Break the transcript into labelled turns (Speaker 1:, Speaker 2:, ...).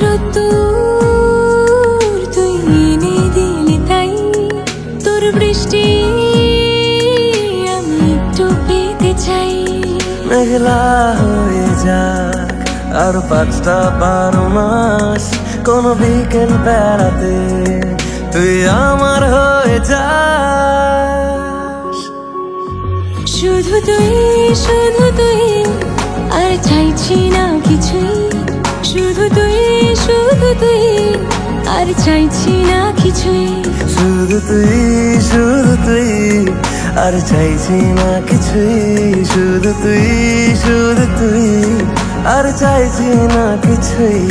Speaker 1: রোদ্দুর তুই এনে দিলি তাই, তোর বৃষ্টি আমি একটু পেতে চাই।
Speaker 2: মেঘলা হয়ে যাক আর 5টা 12 মাস, কোন বিকেল বেড়াতে তুই আমার হয়ে যাস।
Speaker 1: শুধু তুই, শুধু তুই, আর চাইছি না কিছুই। শুধু তুই, শুধু তুই, আর চাইছি না কিছুই।
Speaker 2: শুধু তুই, শুধু তুই, আর চাইছি না কিছুই। শুধু তুই, শুধু তুই, আর চাইছি না কিছুই।